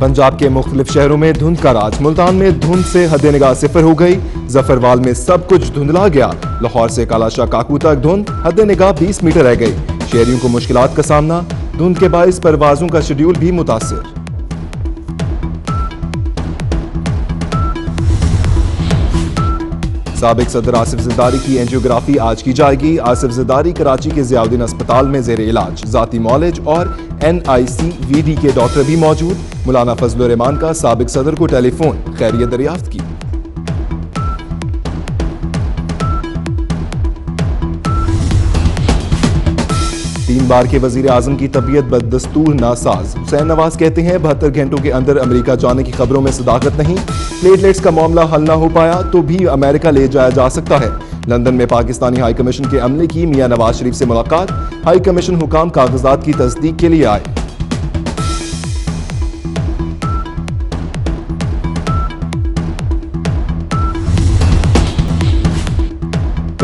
पंजाब के मुख्तलिफ शहरों में धुंध का राज। मुल्तान में धुंध से हद निगाह सिफर हो गई। जफरवाल में सब कुछ धुंधला गया। लाहौर से कालाशाह काकू तक धुंध हद निगाह 20 मीटर रह गई। शहरियों को मुश्किलात का सामना। धुंध के बाइस परवाजों का शेड्यूल भी मुतासिर। साबिक सदर आसिफ ज़रदारी की एंजियोग्राफी आज की जाएगी। आसिफ ज़रदारी कराची के ज़ियाउद्दीन अस्पताल में ज़ेर इलाज। ज़ाती मौलेज और NICVD के डॉक्टर भी मौजूद। मौलाना फजलुर रहमान का साबिक सदर को टेलीफोन, खैरियत दरियाफ्त की। तीन बार के वजीर आजम की तबीयत बददस्तूर नासाज। हुसैन नवाज कहते हैं 72 घंटों के अंदर अमेरिका जाने की खबरों में सदाकत नहीं। प्लेटलेट्स का मामला हल ना हो पाया तो भी अमेरिका ले जाया जा सकता है। लंदन में पाकिस्तानी हाई कमीशन के अमले की मियां नवाज शरीफ से मुलाकात। हाई कमीशन हुकाम कागजात की तस्दीक के लिए आए।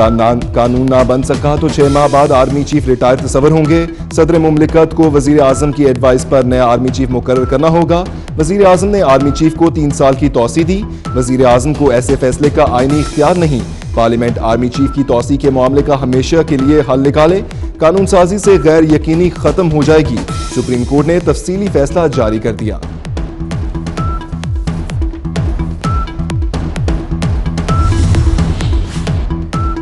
कानून ना बन सका तो 6 माह बाद आर्मी चीफ रिटायर तस्वर होंगे। सदर मुमलिकत को वजीर आजम की एडवाइस पर नया आर्मी चीफ मुकर्रर करना होगा। वजीर आजम ने आर्मी चीफ को 3 साल की तौसी दी। वजीर आजम को ऐसे फैसले का आईनी इख्तियार नहीं। पार्लियामेंट आर्मी चीफ की तौसी के मामले का हमेशा के लिए हल निकाले। कानून साजी से गैर यकीनी खत्म हो जाएगी। सुप्रीम कोर्ट ने तफसीली फैसला जारी कर दिया।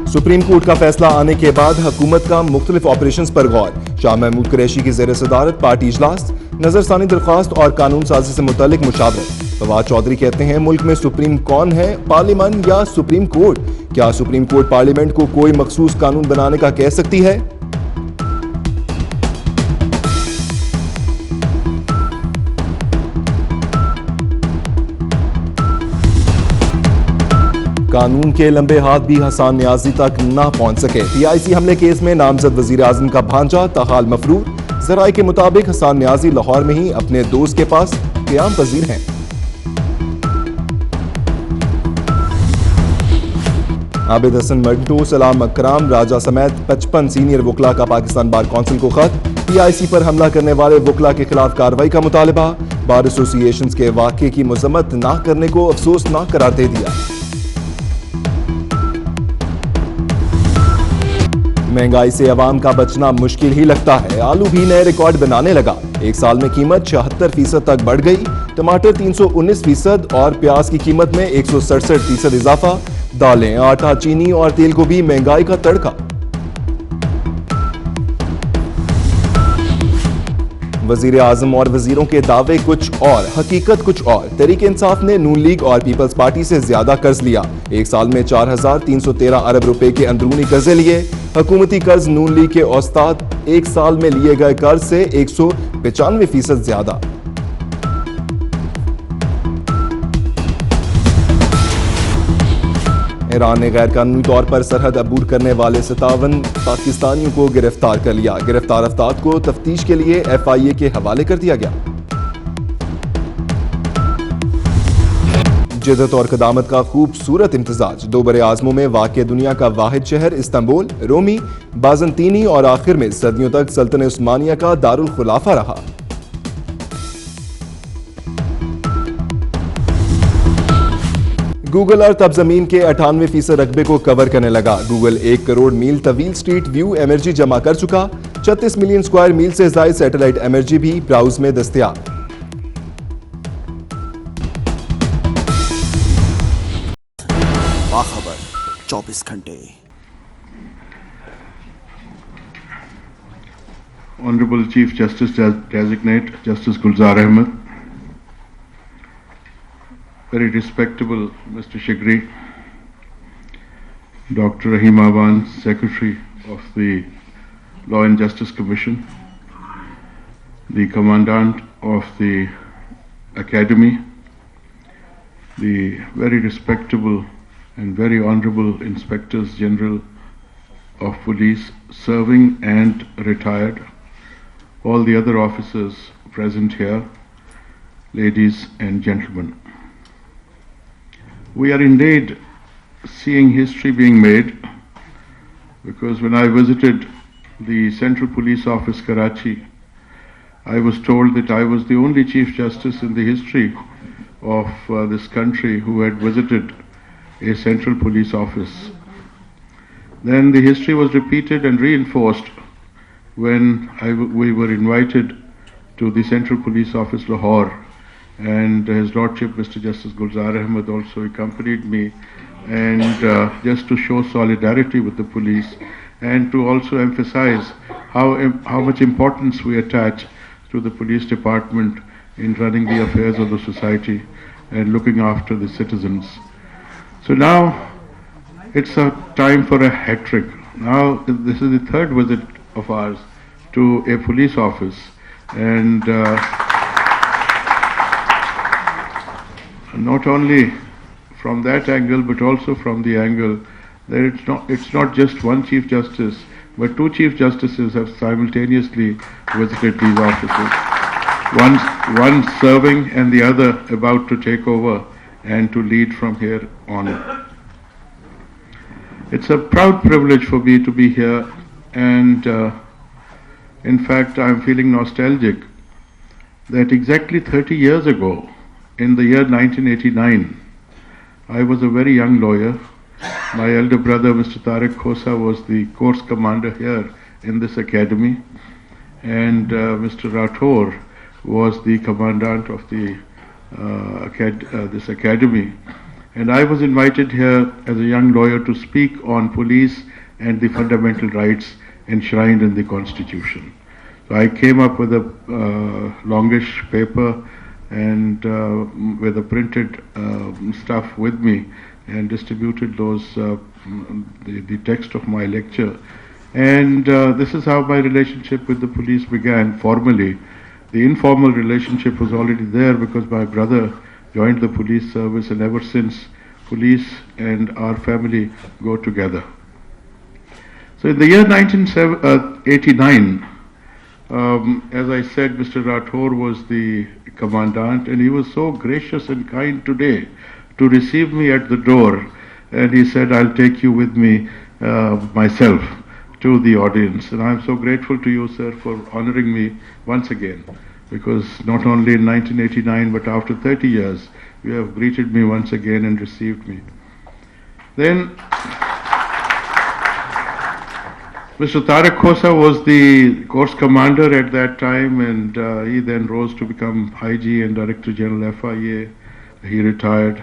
सुप्रीम कोर्ट का फैसला आने के बाद हुकूमत का मुख्तलिफ ऑपरेशंस पर गौर। शाह महमूद कुरैशी की ज़ेर सदारत पार्टी इजलास। नजरसानी दरख्वास्त और कानून साजी से मुतालिक मुशावरत। फवाद चौधरी कहते हैं मुल्क में सुप्रीम कौन है, पार्लियामेंट या सुप्रीम कोर्ट? क्या सुप्रीम कोर्ट पार्लियामेंट को कोई मखसूस कानून बनाने का कह सकती है? कानून के लंबे हाथ भी हसन न्याजी तक ना पहुंच सके। PIC हमले केस में नामजद वजीर आजम का भांजा ताहाल मफरूर। जराये के मुताबिक हसन न्याजी लाहौर में ही अपने दोस्त के पास क़याम पजीर हैं। आबिद हसन मंटो, सलाम अकराम राजा समेत 55 सीनियर वकला का पाकिस्तान बार कौंसिल को खत। PIC पर हमला करने वाले वकला के खिलाफ कार्रवाई का मुतालबा। बार एसोसिएशन के वाक़े की मजम्मत ना करने को अफसोसनाक करार दे दिया। महंगाई से अवाम का बचना मुश्किल ही लगता है। आलू भी नए रिकॉर्ड बनाने लगा। एक साल में कीमत 76% तक बढ़ गई। टमाटर 319% और प्याज की कीमत में 167% इजाफा। दालें, आटा, चीनी और तेल को भी महंगाई का तड़का। वजीर आजम और वजीरों के दावे कुछ और, हकीकत कुछ और। तहरीक इंसाफ ने नून लीग और पीपल्स पार्टी से ज्यादा कर्ज लिया। एक साल में 4313 अरब रुपए के अंदरूनी कर्जे लिए। हुकूमती कर्ज नून लीग के औसत एक साल में लिए गए कर्ज से 195% ज्यादा। ईरान ने गैर कानूनी तौर पर सरहद अबूर करने वाले 57 पाकिस्तानियों को गिरफ्तार कर लिया। गिरफ्तार अफराद को तफ्तीश के लिए FIA के हवाले कर दिया गया। जिद्दत और कदामत का खूबसूरत इम्तिजाज। 2 बड़े आज़मों में वाक़ दुनिया का वाहिद शहर इस्तांबुल, रोमी, बाज़ंतीनी और आखिर में सदियों तक सल्तनत उस्मानिया का दारुल खुलाफा रहा। गूगल अर्थ अब जमीन के 98% रकबे को कवर करने लगा। गूगल 1 करोड़ मील तवील स्ट्रीट व्यू एनर्जी जमा कर चुका। 36 मिलियन स्क्वायर मील से ज्यादा सैटेलाइट एनर्जी भी ब्राउज में दस्तयाब। बाखबर 24 घंटे। Honorable Chief Justice Designate Justice Gulzar Ahmed, very respectable Mr. Shigri, Dr. Rahim Awan, Secretary of the Law and Justice Commission, the Commandant of the Academy, the very respectable and very honorable Inspectors General of Police, serving and retired, all the other officers present here, ladies and gentlemen. We are indeed seeing history being made, because when I visited the Central Police Office, Karachi, I was told that I was the only Chief Justice in the history of this country who had visited a central police office. Then the history was repeated and reinforced when we were invited to the Central Police Office, Lahore, and His Lordship Mr. Justice Gulzar Ahmed also accompanied me, and just to show solidarity with the police and to also emphasize how much importance we attach to the police department in running the affairs of the society and looking after the citizens. So now it's a time for a hat trick. Now this is the third visit of ours to a police office, and not only from that angle but also from the angle that it's not just one Chief Justice, but two Chief Justices have simultaneously visited these offices. One serving and the other about to take over and to lead from here on. It's a proud privilege for me to be here, and in fact I'm feeling nostalgic that exactly 30 years ago, in the year 1989, I was a very young lawyer. My elder brother, Mr. Tariq Khosa, was the course commander here in this academy, and Mr. Rathore was the commandant of the this academy. And I was invited here as a young lawyer to speak on police and the fundamental rights enshrined in the Constitution. So I came up with a longish paper and with a printed stuff with me, and distributed those the text of my lecture. And this is how my relationship with the police began formally. The informal relationship was already there because my brother joined the police service, and ever since, police and our family go together. So in the year 1989, as I said, Mr. Rathore was the commandant, and he was so gracious and kind today to receive me at the door, and he said, "I'll take you with me myself to the audience." And I'm so grateful to you, sir, for honoring me once again, because not only in 1989 but after 30 years you have greeted me once again and received me. Then Mr. Tariq Khosa was the course commander at that time, and he then rose to become IG and Director General FIA. He retired,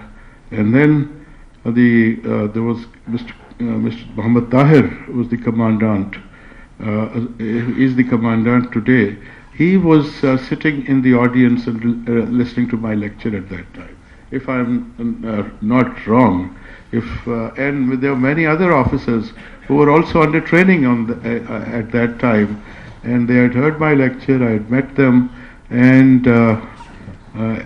and then there was Mr. Muhammad Tahir, who was the commandant. Is the commandant today. He was sitting in the audience and listening to my lecture at that time. If I'm not wrong, and there were many other officers who were also under training at that time, and they had heard my lecture. I had met them, and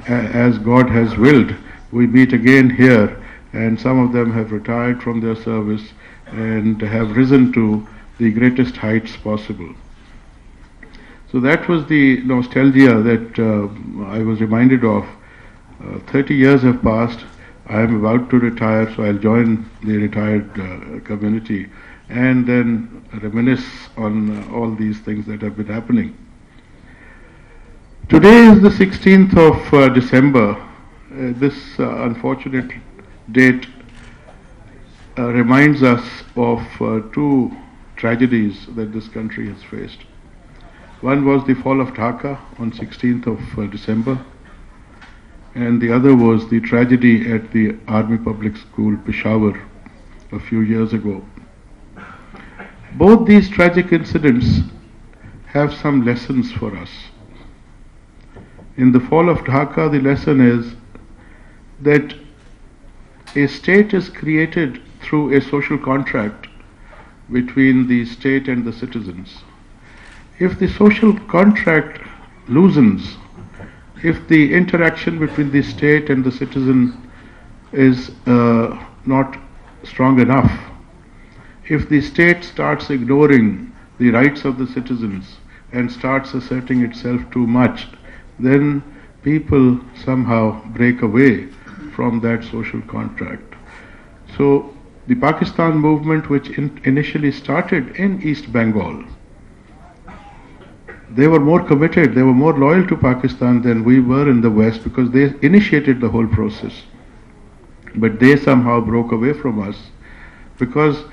as God has willed, we meet again here, and some of them have retired from their service and have risen to the greatest heights possible. So that was the nostalgia that I was reminded of. 30 years have passed. I am about to retire, so I'll join the retired community and then reminisce on all these things that have been happening. Today is the 16th of December. This unfortunate date reminds us of two tragedies that this country has faced. One was the fall of Dhaka on 16th of December, and the other was the tragedy at the Army Public School, Peshawar, a few years ago. Both these tragic incidents have some lessons for us. In the fall of Dhaka, the lesson is that a state is created through a social contract between the state and the citizens. If the social contract loosens, if the interaction between the state and the citizen is not strong enough, if the state starts ignoring the rights of the citizens and starts asserting itself too much, then people somehow break away from that social contract. So the Pakistan movement, which initially started in East Bengal, they were more committed, they were more loyal to Pakistan than we were in the West because they initiated the whole process. But they somehow broke away from us because